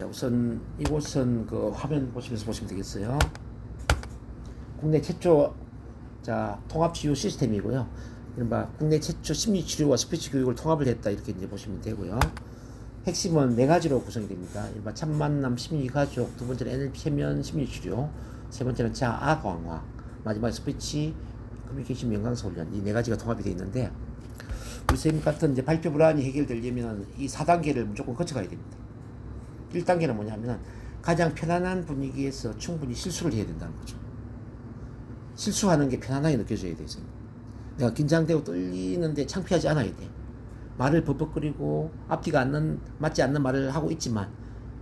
우선 이곳은 그 화면 보시면서 보시면 되겠어요. 국내 최초 통합치유 시스템이고요. 이른바 국내 최초 심리치료와 스피치 교육을 통합을 했다 이렇게 이제 보시면 되고요. 핵심은 네 가지로 구성이 됩니다. 이른바 첫 만남 심리가족, 두 번째는 NLP 최면 심리치료, 세 번째는 자아 강화, 마지막에 스피치 커뮤니케이션 명강사 훈련, 이 네 가지가 통합이 되어 있는데 우리 선생님 같은 이제 발표 불안이 해결되려면 이 4단계를 무조건 거쳐가야 됩니다. 1단계는 뭐냐면 가장 편안한 분위기에서 충분히 실수를 해야 된다는 거죠. 실수하는 게 편안하게 느껴져야 돼요. 내가 긴장되고 떨리는데 창피하지 않아야 돼. 말을 버벅거리고 앞뒤가 맞지 않는 말을 하고 있지만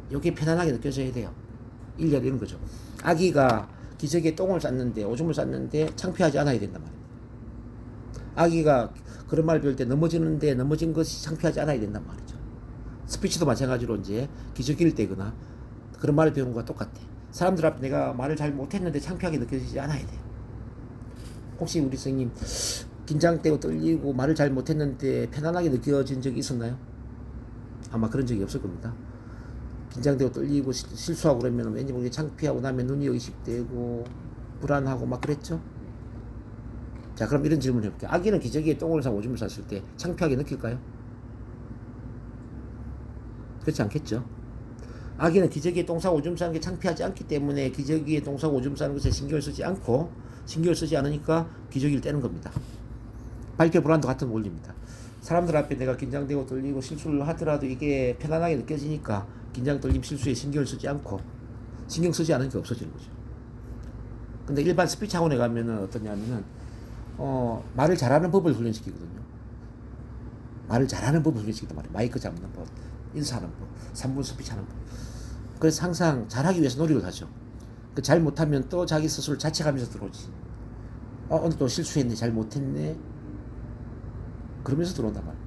이게 편안하게 느껴져야 돼요. 일렬 이런 거죠. 아기가 기저귀에 똥을 쌌는데 오줌을 쌌는데 창피하지 않아야 된단 말이에요. 아기가 그런 말 배울 때 넘어진 것이 창피하지 않아야 된단 말이죠. 스피치도 마찬가지로 이제 기저귀를 떼거나 그런 말을 배우는 것과 똑같아. 사람들 앞에 내가 말을 잘 못했는데 창피하게 느껴지지 않아야 돼. 혹시 우리 선생님 긴장되고 떨리고 말을 잘 못했는데 편안하게 느껴진 적이 있었나요? 아마 그런 적이 없을 겁니다. 긴장되고 떨리고 실수하고 그러면 왠지 모르게 창피하고 나면 눈이 의식되고 불안하고 막 그랬죠? 자, 그럼 이런 질문 해볼게요. 아기는 기저귀에 똥을 싸고 오줌을 쌌을 때 창피하게 느낄까요? 그렇지 않겠죠? 아기는 기저귀에 똥 싸고 오줌 싸는 게 창피하지 않기 때문에 기저귀에 똥 싸고 오줌 싸는 것에 신경을 쓰지 않으니까 기저귀를 떼는 겁니다. 발표 불안도 같은 원리입니다. 사람들 앞에 내가 긴장되고 떨리고 실수를 하더라도 이게 편안하게 느껴지니까 긴장, 떨림, 실수에 신경 쓰지 않으니까 없어지는 거죠. 근데 일반 스피치 학원에 가면은 어떠냐면은 말을 잘하는 법을 훈련시키거든요. 말을 잘하는 법을 훈련시키단 말이에요. 마이크 잡는 법, 인사하는 법, 3분 스피치 하는 법. 그래서 항상 잘하기 위해서 노력을 하죠. 잘 못하면 또 자기 스스로 자책하면서 들어오지. 오늘 또 실수했네, 잘 못했네. 그러면서 들어온단 말이에요.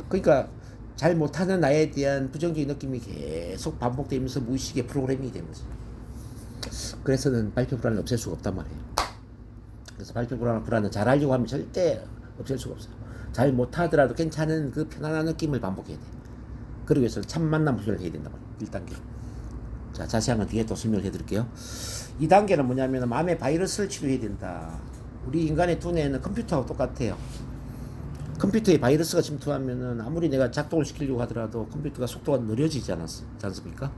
그러니까 잘 못하는 나에 대한 부정적인 느낌이 계속 반복되면서 무의식의 프로그래밍이 되는 거죠. 그래서는 발표 불안을 없앨 수가 없단 말이에요. 그래서 발표 불안은 잘하려고 하면 절대 없앨 수가 없어요. 잘 못하더라도 괜찮은 그 편안한 느낌을 반복해야 돼. 그러기 위해서 첫 만남 훈련을 해야 된단 말이에요. 1단계로. 자, 자세한 건 뒤에 또 설명을 해드릴게요. 2단계는 뭐냐면 마음의 바이러스를 치료해야 된다. 우리 인간의 두뇌는 컴퓨터하고 똑같아요. 컴퓨터에 바이러스가 침투하면은 아무리 내가 작동을 시키려고 하더라도 컴퓨터가 속도가 느려지지 않습니까?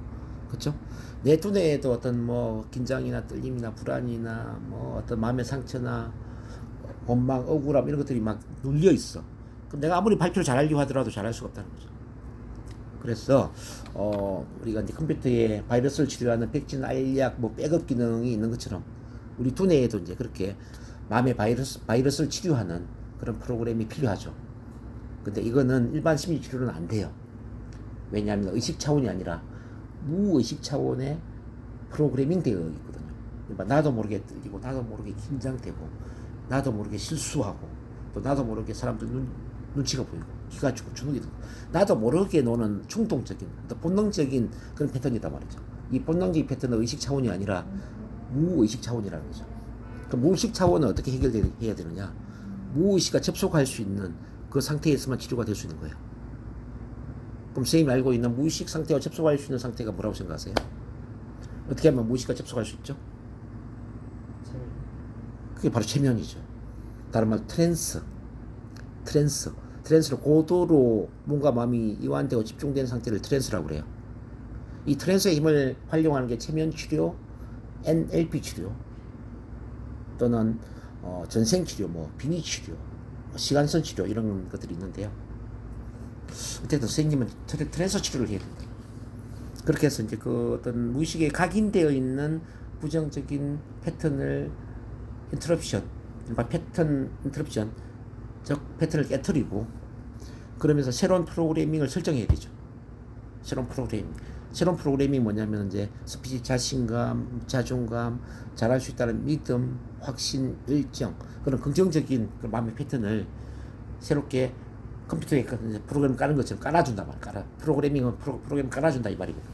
그렇죠? 내 두뇌에도 어떤 긴장이나 떨림이나 불안이나 어떤 마음의 상처나 원망, 억울함 이런 것들이 막 눌려 있어. 그럼 내가 아무리 발표를 잘하려고 하더라도 잘할 수가 없다는 거죠. 그래서 우리가 이제 컴퓨터에 바이러스를 치료하는 백신, 알약, 백업 기능이 있는 것처럼 우리 두뇌에도 이제 그렇게 마음의 바이러스를 치료하는 그런 프로그램이 필요하죠. 근데 이거는 일반 심리 치료는 안 돼요. 왜냐하면 의식 차원이 아니라 무의식 차원의 프로그래밍 되어 있거든요. 그러니까 나도 모르게 떨리고 나도 모르게 긴장되고 나도 모르게 실수하고 또 나도 모르게 사람들 눈치가 보이고 기가 죽고 주눅이 들고 나도 모르게 노는 충동적인 또 본능적인 그런 패턴이단 말이죠. 이 본능적인 패턴은 의식 차원이 아니라 무의식 차원이라는 거죠. 그 무의식 차원은 어떻게 해결해야 되느냐? 무의식과 접속할 수 있는 그 상태에서만 치료가 될 수 있는 거예요. 그럼 선생님이 알고 있는 무의식 상태와 접속할 수 있는 상태가 뭐라고 생각하세요? 어떻게 하면 무의식과 접속할 수 있죠? 그게 바로 최면이죠. 다른 말로 트랜스로 고도로 몸과 마음이 이완되고 집중된 상태를 트랜스라고 그래요. 이 트랜스의 힘을 활용하는 게 최면 치료, NLP 치료 또는 전생 치료, 비니 치료, 시간선 치료 이런 것들이 있는데요. 어쨌든 선생님은 트랜스 치료를 해야 된다. 그렇게 해서 이제 그 어떤 무의식에 각인되어 있는 부정적인 패턴을 패턴을 깨트리고 그러면서 새로운 프로그래밍을 설정해야 되죠. 새로운 프로그래밍이 뭐냐면 이제 스피치, 자신감, 자존감, 잘할 수 있다는 믿음, 확신, 열정 그런 긍정적인 그런 마음의 패턴을 새롭게 컴퓨터에 프로그램 까는 것처럼 깔아준다 말이야. 프로그래밍은 프로그램 깔아준다 이 말이거든.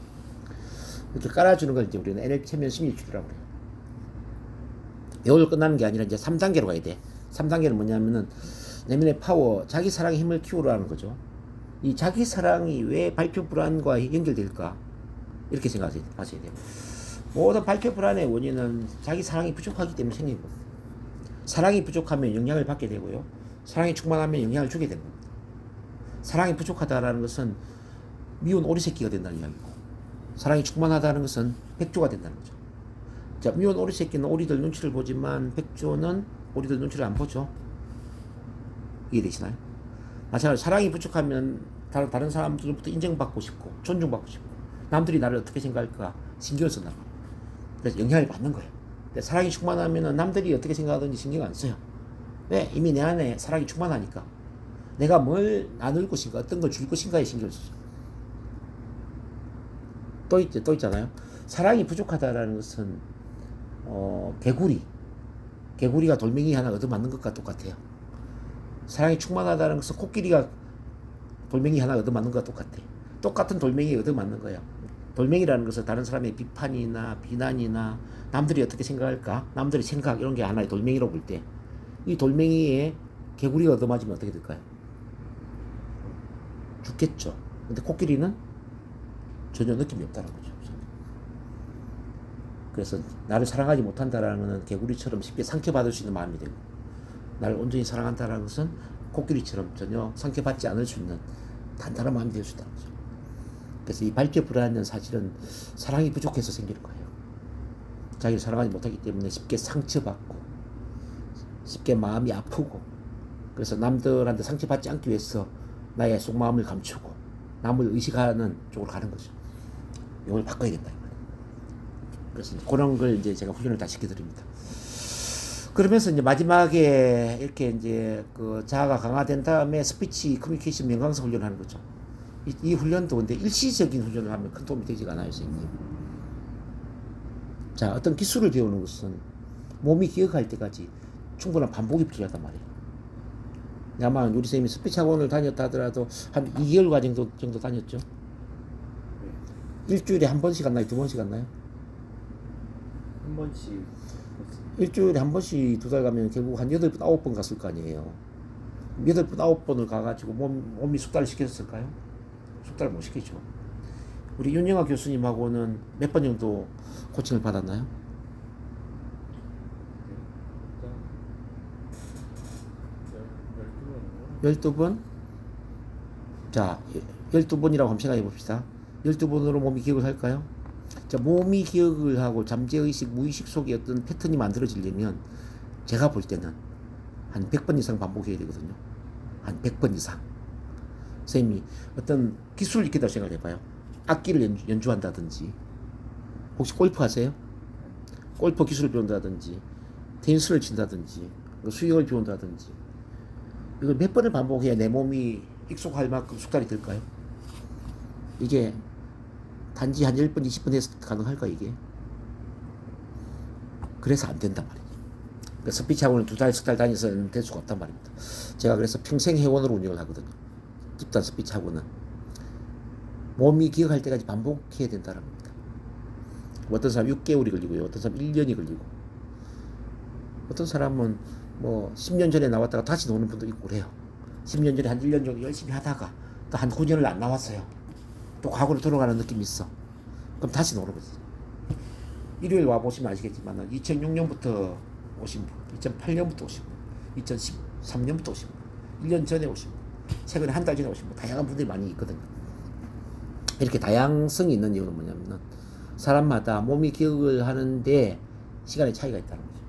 이렇게 깔아주는 걸 이제 우리는 NLP 최면 심리치료라고 그래요. 이걸 끝나는 게 아니라 이제 3단계로 가야 돼. 3단계는 뭐냐면은 내면의 파워, 자기 사랑의 힘을 키우라는 거죠. 이 자기 사랑이 왜 발표 불안과 연결될까? 이렇게 생각하셔야 돼요. 모든 발표 불안의 원인은 자기 사랑이 부족하기 때문에 생긴 겁니다. 사랑이 부족하면 영향을 받게 되고요. 사랑이 충만하면 영향을 주게 됩니다. 사랑이 부족하다라는 것은 미운 오리새끼가 된다는 이야기고, 사랑이 충만하다는 것은 백조가 된다는 거죠. 자, 미운 오리새끼는 오리들 눈치를 보지만 백조는 오리들 눈치를 안 보죠. 이해되시나요? 마찬가지로 사랑이 부족하면 다른 사람들부터 인정받고 싶고 존중받고 싶고 남들이 나를 어떻게 생각할까 신경을 쓴단 말이에요. 그래서 영향을 받는 거예요. 근데 사랑이 충만하면 남들이 어떻게 생각하든지 신경 안 써요. 왜? 이미 내 안에 사랑이 충만하니까. 내가 뭘 나눌 것인가 어떤 걸 줄 것인가에 신경을 쓰죠. 또 있잖아요. 사랑이 부족하다라는 것은 개구리가 돌멩이 하나 얻어맞는 것과 똑같아요. 사랑이 충만하다는 것은 코끼리가 돌멩이 하나 얻어맞는 것과 똑같아. 똑같은 돌멩이 얻어맞는 거예요. 돌멩이라는 것은 다른 사람의 비판이나 비난이나 남들이 어떻게 생각할까, 남들의 생각 이런 게 하나의 돌멩이로 볼 때 이 돌멩이에 개구리가 얻어맞으면 어떻게 될까요? 죽겠죠. 근데 코끼리는 전혀 느낌이 없다는 거죠. 그래서 나를 사랑하지 못한다라는 것은 개구리처럼 쉽게 상처받을 수 있는 마음이 되고, 나를 온전히 사랑한다라는 것은 코끼리처럼 전혀 상처받지 않을 수 있는 단단한 마음이 될 수 있다는 거죠. 그래서 이 발표 불안은 사실은 사랑이 부족해서 생기는 거예요. 자기를 사랑하지 못하기 때문에 쉽게 상처받고 쉽게 마음이 아프고, 그래서 남들한테 상처받지 않기 위해서 나의 속마음을 감추고 남을 의식하는 쪽으로 가는 거죠. 이걸 바꿔야 된다. 그래서 그런 걸 이제 제가 훈련을 다 시켜드립니다. 그러면서 이제 마지막에 이렇게 이제 그 자아가 강화된 다음에 스피치 커뮤니케이션 명강사 훈련을 하는 거죠. 이 훈련도 근데 일시적인 훈련을 하면 큰 도움이 되지가 않아요, 선생님. 자, 어떤 기술을 배우는 것은 몸이 기억할 때까지 충분한 반복이 필요하단 말이에요. 아마 우리 선생님이 스피치 학원을 다녔다 하더라도 한 2개월 과정 정도 다녔죠. 일주일에 한 번씩 갔나요? 2번씩 갔나요? 한 번씩. 일주일에 한 번씩 2달 가면 결국 한 8번, 9번 갔을 거 아니에요. 8번, 9번을 가가지고 몸이 숙달을 시켰을까요? 숙달을 못 시키죠. 우리 윤영아 교수님하고는 몇 번 정도 코칭을 받았나요? 12번? 자, 12번이라고 한번 생각해 봅시다. 12번으로 몸이 기억을 할까요? 자, 몸이 기억을 하고 잠재의식, 무의식 속에 어떤 패턴이 만들어지려면 제가 볼 때는 한 100번 이상 반복해야 되거든요. 한 100번 이상. 선생님이 어떤 기술을 익힌다고 생각해봐요. 악기를 연주한다든지, 혹시 골프 하세요? 골프 기술을 배운다든지, 테니스를 친다든지, 수영을 배운다든지, 이걸 몇 번을 반복해야 내 몸이 익숙할 만큼 숙달이 될까요? 이게 단지 한 10번, 20번 해서 가능할까, 이게? 그래서 안 된단 말이에요. 그러니까 스피치 학원을 2달, 3달 다녀서는 될 수가 없단 말입니다. 제가 그래서 평생 회원으로 운영을 하거든요. 집단 스피치 학원은. 몸이 기억할 때까지 반복해야 된다는 겁니다. 어떤 사람 6개월이 걸리고요. 어떤 사람 1년이 걸리고. 어떤 사람은 뭐 10년 전에 나왔다가 다시 노는 분도 있고 그래요. 10년 전에 한 1년 정도 열심히 하다가 또 한 9년을 안 나왔어요. 또 과거로 돌아가는 느낌이 있어. 그럼 다시 노는 거지. 일요일 와보시면 아시겠지만 2006년부터 오신 분, 2008년부터 오신 분, 2013년부터 오신 분, 1년 전에 오신 분, 최근에 한 달 전에 오신 분, 다양한 분들이 많이 있거든요. 이렇게 다양성이 있는 이유는 뭐냐면 사람마다 몸이 기억을 하는데 시간의 차이가 있다는 거죠.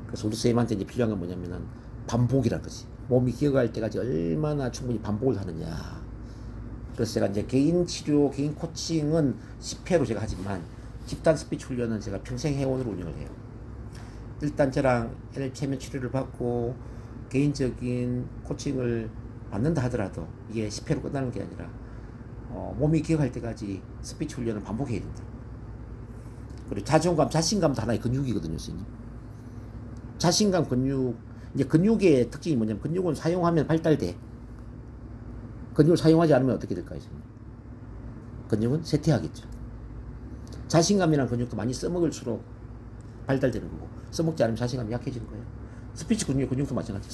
그래서 우리 선생님한테 이제 필요한 건 뭐냐면은 반복이라는 거지. 몸이 기억할 때까지 얼마나 충분히 반복을 하느냐. 그래서 제가 이제 개인 치료, 개인 코칭은 10회로 제가 하지만 집단 스피치 훈련은 제가 평생 회원으로 운영을 해요. 일단 저랑 최면 치료를 받고 개인적인 코칭을 받는다 하더라도 이게 10회로 끝나는 게 아니라 몸이 기억할 때까지 스피치 훈련을 반복해야 된다. 그리고 자존감, 자신감도 하나의 근육이거든요, 선생님. 자신감, 근육, 이제 근육의 특징이 뭐냐면 근육은 사용하면 발달돼. 근육을 사용하지 않으면 어떻게 될까요, 선생님? 근육은 쇠퇴하겠죠. 자신감이라는 근육도 많이 써먹을수록 발달되는 거고, 써먹지 않으면 자신감이 약해지는 거예요. 스피치 근육도 마찬가지예요.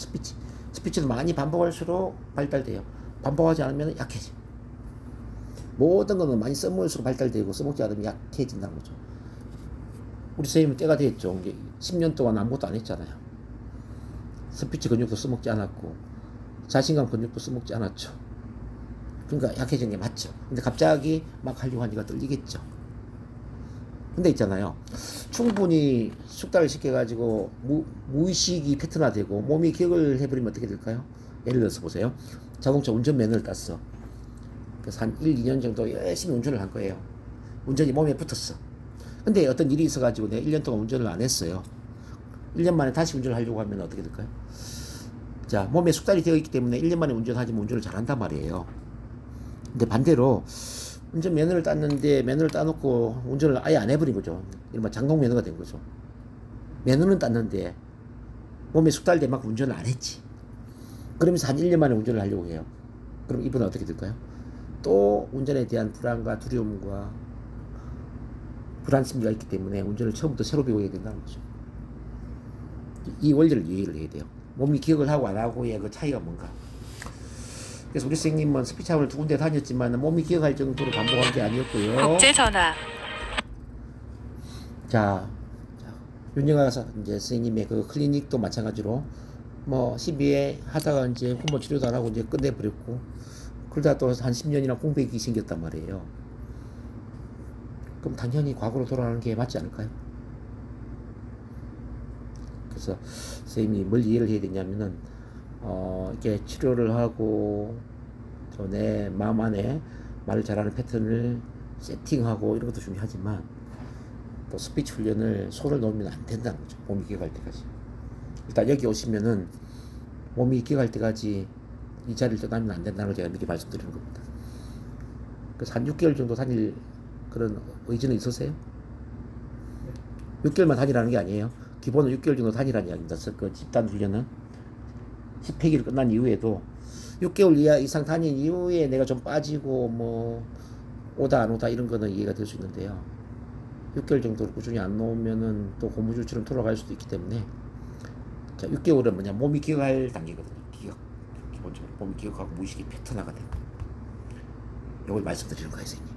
스피치도 많이 반복할수록 발달돼요. 반복하지 않으면 약해져. 모든 거는 많이 써먹을수록 발달되고 써먹지 않으면 약해진다는 거죠. 우리 선생님은 때가 됐죠. 이제 10년 동안 아무것도 안 했잖아요. 스피치 근육도 써먹지 않았고 자신감 근육도 써먹지 않았죠. 그러니까 약해진 게 맞죠. 근데 갑자기 막 하려고 하니까 떨리겠죠. 근데 있잖아요. 충분히 숙달을 시켜가지고 무의식이 패턴화되고 몸이 기억을 해버리면 어떻게 될까요? 예를 들어서 보세요. 자동차 운전면허를 땄어. 그래서 한 1, 2년 정도 열심히 운전을 한 거예요. 운전이 몸에 붙었어. 근데 어떤 일이 있어가지고 내가 1년 동안 운전을 안 했어요. 1년 만에 다시 운전을 하려고 하면 어떻게 될까요? 자, 몸에 숙달이 되어 있기 때문에 1년 만에 운전하지만 운전을 잘한단 말이에요. 근데 반대로 운전 면허를 땄는데 면허를 따놓고 운전을 아예 안 해버린 거죠. 이른바 장롱 면허가 된 거죠. 면허는 땄는데 몸에 숙달된 만큼 운전을 안 했지. 그러면서 한 1년 만에 운전을 하려고 해요. 그럼 이분은 어떻게 될까요? 또 운전에 대한 불안과 두려움과 불안 심리가 있기 때문에 운전을 처음부터 새로 배워야 된다는 거죠. 이 원리를 이해를 해야 돼요. 몸이 기억을 하고 안 하고의 그 차이가 뭔가. 그래서 우리 선생님은 스피치학원을 2군데 다녔지만 몸이 기억할 정도로 반복한 게 아니었고요. 국제 전화. 자, 윤영아 이제 선생님의 그 클리닉도 마찬가지로 뭐 12회 하다가 이제 후보 치료도 안 하고 이제 끝내버렸고, 그러다 또 한 10년이나 공백이 생겼단 말이에요. 그럼 당연히 과거로 돌아가는 게 맞지 않을까요? 그래서 선생님이 뭘 이해를 해야 되냐면은 이렇게 치료를 하고 또 내 마음 안에 말을 잘하는 패턴을 세팅하고 이런 것도 중요하지만 또 스피치 훈련을 손을 놓으면 안 된다는 거죠. 몸이 기억할 때까지. 일단 여기 오시면은 몸이 기억할 때까지 이 자리를 떠나면 안 된다는 걸 제가 이렇게 말씀드리는 겁니다. 그래서 한 6개월 정도 다닐 그런 의지는 있으세요? 6개월만 다니라는 게 아니에요. 기본은 6개월 정도 다니라는 이야기입니다. 그 집단 훈련은 10회기를 끝난 이후에도 6개월 이상 다닌 이후에 내가 좀 빠지고 뭐 오다 안 오다 이런 거는 이해가 될 수 있는데요. 6개월 정도를 꾸준히 안 놓으면은 또 고무줄처럼 돌아갈 수도 있기 때문에, 자, 6개월은 뭐냐, 몸이 기억할 단계거든요. 기본적으로 몸이 기억하고 무의식이 패턴화가 되고, 이걸 말씀드리는 거예요, 선생님.